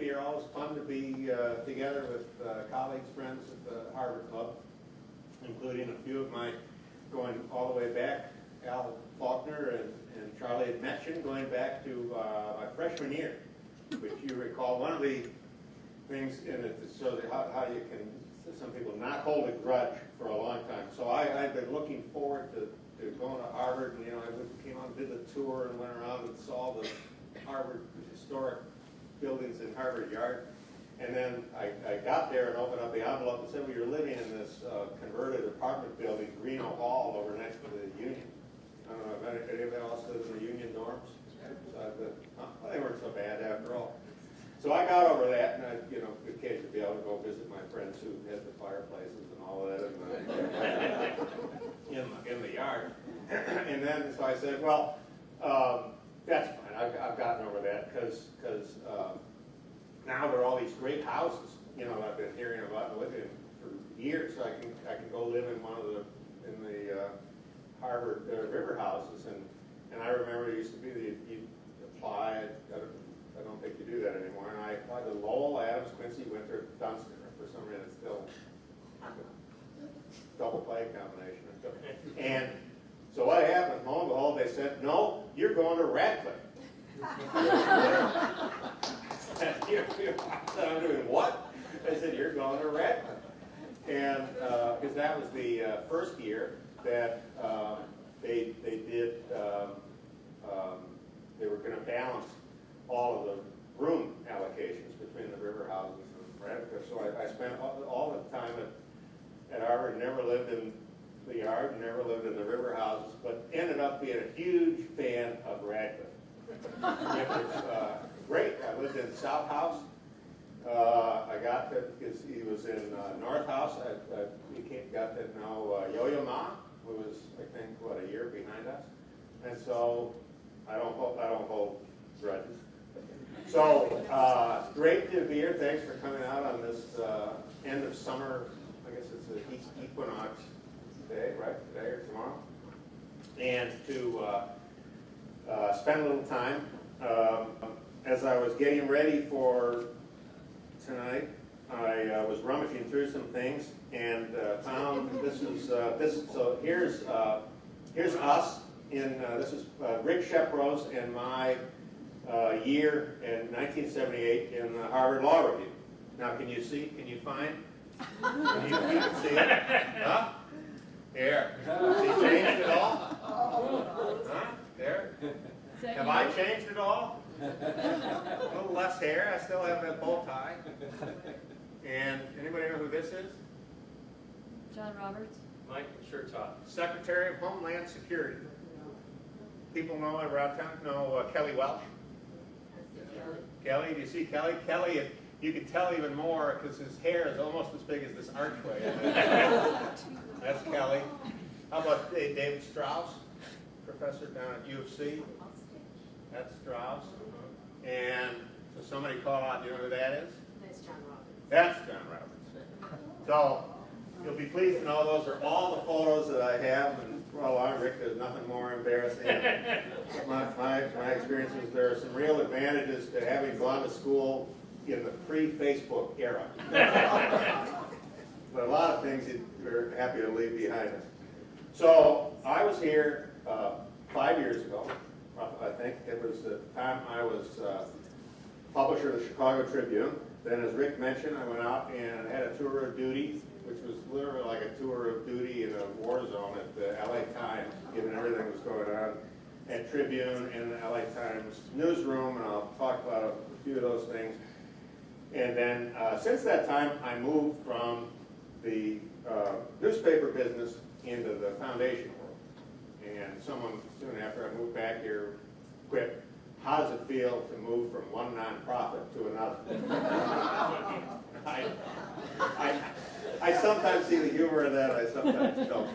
year, always fun to be together with colleagues, friends at the Harvard Club, including a few of my, going all the way back, Al Faulkner and Charlie had mentioned, going back to my freshman year, which you recall. One of the things in it that shows how you can, some people not hold a grudge for a long time. So I've been looking forward to going to Harvard, and I came out and did the tour and went around and saw the Harvard historic buildings in Harvard Yard. And then I got there and opened up the envelope and said, well, you're living in this converted apartment building, Reno Hall, over next to the Union. I don't know if anybody else lives in the Union dorms. So well, they weren't so bad after all. So I got over that, and I, occasionally be able to go visit my friends who had the fireplaces and all of that in the yard. And then so I said, well, that's fine. I've gotten over that because now there are all these great houses, I've been hearing about and living in for years. So I can go live in one of the Harvard river houses, and I remember it used to be that you apply. I don't think you do that anymore. And I applied to Lowell, Adams, Quincy, Winthrop, Dunstan. For some reason, it's still a double play combination. And so what happened? Lo and behold, they said, "No, you're going to Radcliffe." I'm doing what? They said, "You're going to Radcliffe," and because that was the first year that they did. They were going to balance all of the room allocations between the river houses and Radcliffe. So I spent all the time at Harvard, never lived in the yard, never lived in the river houses, but ended up being a huge fan of Radcliffe. It was great. I lived in South House. I got to, because he was in North House. Got to know Yo-Yo Ma, who was, I think, a year behind us. And so I don't hold grudges. So great to be here. Thanks for coming out on this end of summer. I guess it's the equinox day, right? Today or tomorrow. And to spend a little time. As I was getting ready for tonight, I was rummaging through some things and found this is so here's us in this is Rick Sheprose and my year in 1978 in the Harvard Law Review. Now, can you see? Can you find? Can you see it? Huh? Here. Has he changed it all? Huh? There. Have I changed it all? A little less hair. I still have that bow tie. And anybody know who this is? John Roberts. Mike Chertoff. Secretary of Homeland Security. People know around town know Kelly Welch. Kelly, do you see Kelly? Kelly, you can tell even more because his hair is almost as big as this archway. That's Kelly. How about David Strauss, professor down at U of C? That's Strauss. And so somebody call out, do you know who that is? That's John Roberts. That's John Roberts. So you'll be pleased to know those are all the photos that I have. And well, Rick, there's nothing more embarrassing. My experience is there are some real advantages to having gone to school in the pre-Facebook era. But a lot of things we're happy to leave behind us. So I was here 5 years ago. I think it was the time I was publisher of the Chicago Tribune. Then, as Rick mentioned, I went out and had a tour of duty, which was literally like a tour of duty in a war zone at the LA Times, given everything that was going on at Tribune and the LA Times newsroom, and I'll talk about a few of those things. And then, since that time, I moved from the newspaper business into the foundation world. And someone soon after I moved back here quit. How does it feel to move from one nonprofit to another? I sometimes see the humor in that, I sometimes don't.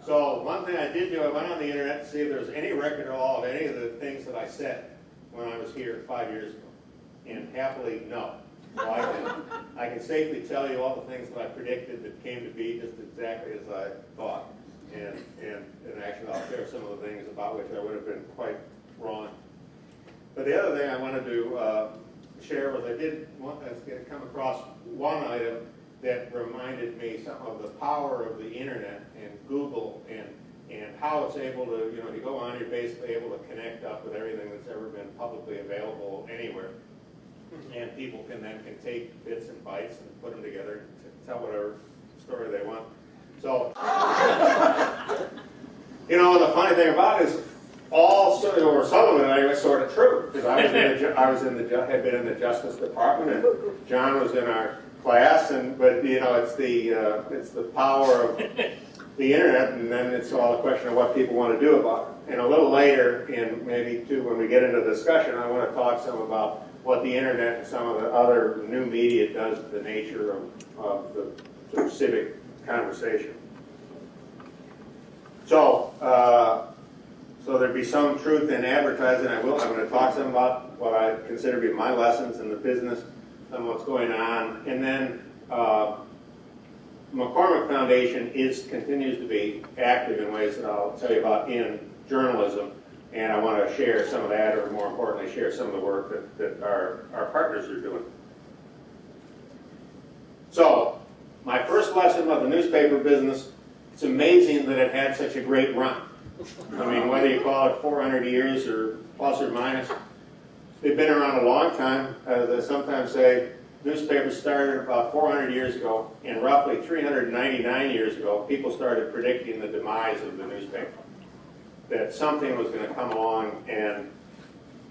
So one thing I did do, I went on the internet to see if there was any record at all of any of the things that I said when I was here 5 years ago. And happily, no. So I can safely tell you all the things that I predicted that came to be just exactly as I thought. And actually, I'll share some of the things about which I would have been quite wrong. But the other thing I wanted to share was I did want to come across one item that reminded me some of the power of the internet and Google and how it's able to, you know, you go on, you're basically able to connect up with everything that's ever been publicly available anywhere. And people can take bits and bytes and put them together to tell whatever story they want. So, you know, the funny thing about it is all, or some of it anyway, sort of true. Because had been in the Justice Department, and John was in our class, but you know, it's the power of the internet, and then it's all a question of what people want to do about it. And a little later, and maybe too, when we get into the discussion, I want to talk some about what the internet and some of the other new media does to the nature of the sort of civic conversation. So, so there'd be some truth in advertising. I'm going to talk some about what I consider to be my lessons in the business, some of what's going on, and then McCormick Foundation continues to be active in ways that I'll tell you about in journalism, and I want to share some of that, or more importantly, share some of the work that our partners are doing. So, my first lesson about the newspaper business, it's amazing that it had such a great run. I mean, whether you call it 400 years or plus or minus, they've been around a long time. As I sometimes say, newspapers started about 400 years ago, and roughly 399 years ago, people started predicting the demise of the newspaper. That something was going to come along and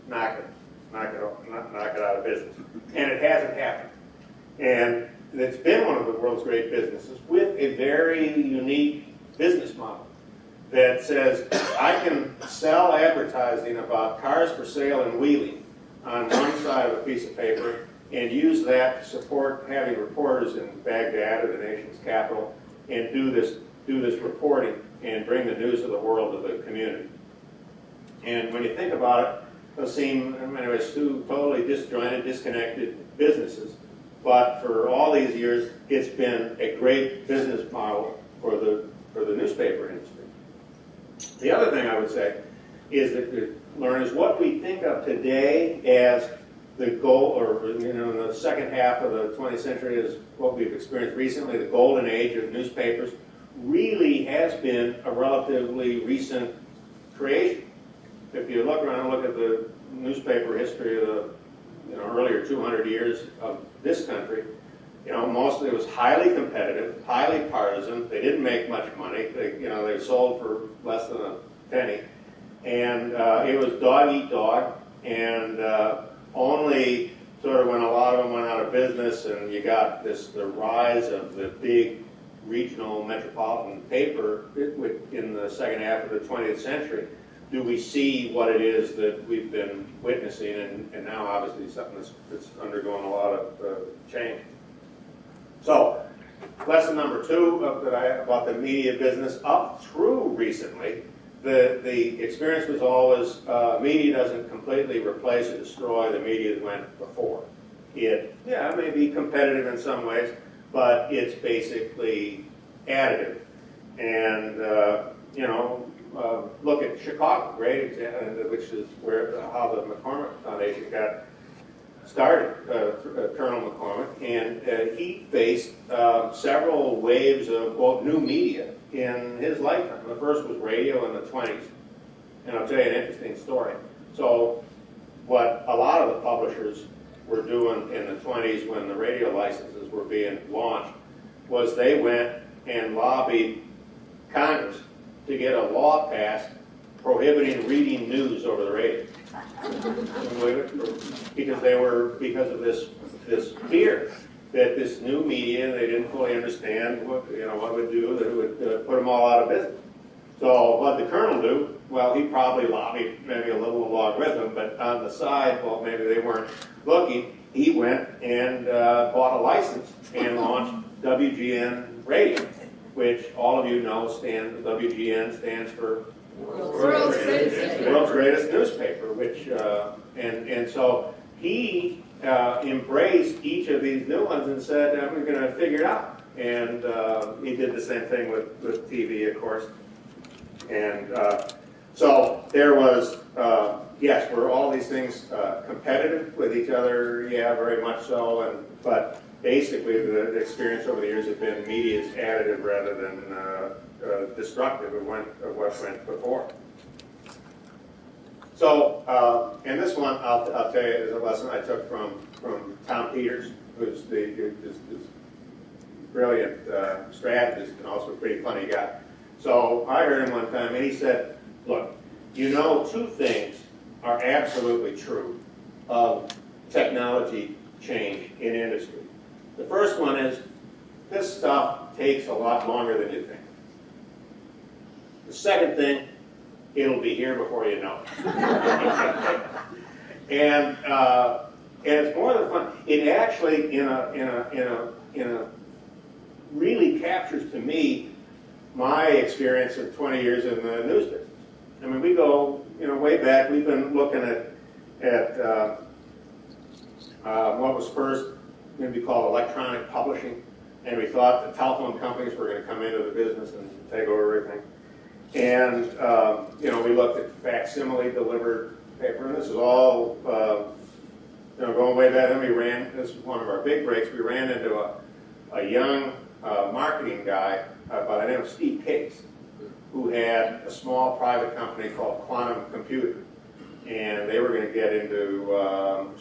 knock it out of business. And it hasn't happened. And it's been one of the world's great businesses with a very unique business model that says, I can sell advertising about cars for sale and wheeling on one side of a piece of paper and use that to support having reporters in Baghdad, or the nation's capital, and do this reporting and bring the news of the world to the community. And when you think about it, those seem, in many ways, two totally disjointed, disconnected businesses. But for all these years, it's been a great business model for the newspaper industry. The other thing I would say is that to learn is what we think of today as the goal, or you know, in the second half of the 20th century is what we've experienced recently, the golden age of newspapers, really has been a relatively recent creation. If you look around and look at the newspaper history of the earlier 200 years of this country, mostly it was highly competitive, highly partisan. They didn't make much money. They sold for less than a penny, and it was dog eat dog. And only sort of when a lot of them went out of business, and you got the rise of the big regional metropolitan paper in the second half of the 20th century, do we see what it is that we've been witnessing, and now obviously something that's undergoing a lot of change. So, lesson number 2 about the media business, up through recently, the experience was always media doesn't completely replace or destroy the media that went before. It may be competitive in some ways, but it's basically additive. And look at Chicago, great example, which is how the McCormick Foundation got started, Colonel McCormick, and he faced several waves of, quote, new media in his lifetime. The first was radio in the 20s, and I'll tell you an interesting story. So what a lot of the publishers were doing in the 20s when the radio licenses were being launched was they went and lobbied Congress to get a law passed prohibiting reading news over the radio. Because of this fear that this new media, they didn't fully understand what it would do, that it would put them all out of business. So what did the Colonel do? Well, he probably lobbied maybe a little along with them, but on the side, well, maybe they weren't looking, he went and bought a license and launched WGN Radio, which all of you know WGN stands for World's Greatest Newspaper, which and so he embraced each of these new ones and said, "I'm going to figure it out." And he did the same thing with TV, of course. And so there was yes, were all these things competitive with each other? Yeah, very much so. But basically, the experience over the years has been media is additive rather than destructive of what went before. So, and this one, I'll tell you, is a lesson I took from Tom Peters, who's this brilliant strategist and also a pretty funny guy. So I heard him one time, and he said, look, you know, two things are absolutely true of technology change in industry. The first one is this stuff takes a lot longer than you think. The second thing, it'll be here before you know it. and it's more than fun. It actually, in a really captures to me my experience of 20 years in the news business. I mean, we go, way back. We've been looking at what was first going to be called electronic publishing, and we thought the telephone companies were going to come into the business and take over everything. And we looked at facsimile delivered paper, and this is all going way back. Then this was one of our big breaks. We ran into a young marketing guy by the name of Steve Case, who had a small private company called Quantum Computer, and they were going to get into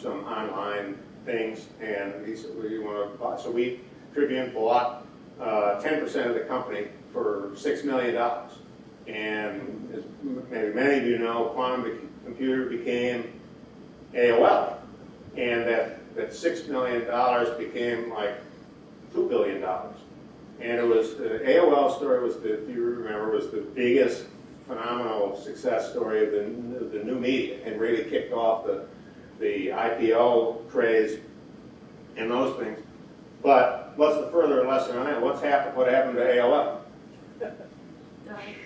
some online things. And he said, "Well, you want to buy?" So we, Tribune, bought 10% of the company for $6 million. And as maybe many of you know, Quantum Computer became AOL, and that $6 million became like $2 billion. And it was the AOL story was if you remember, was the biggest phenomenal success story of the new media, and really kicked off the IPO craze and those things. But what's the further lesson on that? What happened to AOL?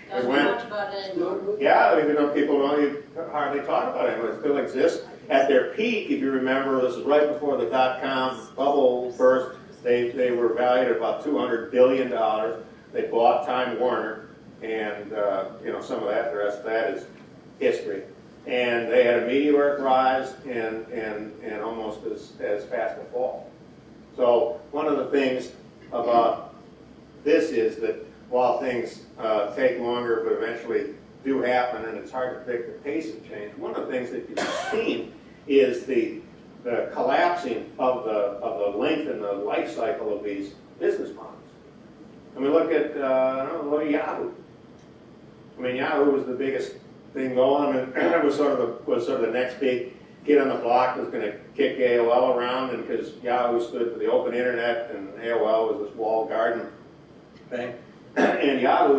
Don't talk about it anymore. Yeah, I mean, people don't hardly talk about it anymore. It still exists. At their peak, if you remember, this was right before the dot-com bubble burst. They were valued at about $200 billion. They bought Time Warner, and some of that, the rest of that is history. And they had a meteoric rise and almost as fast a fall. So one of the things about this is that while things take longer but eventually do happen, and it's hard to predict the pace of change, one of the things that you've seen is the collapsing of the length and the life cycle of these business models. I mean, look at Yahoo. I mean, Yahoo was the biggest thing going, and it was sort of the next big kid on the block that was going to kick AOL around, and because Yahoo stood for the open internet, and AOL was this walled garden thing, and Yahoo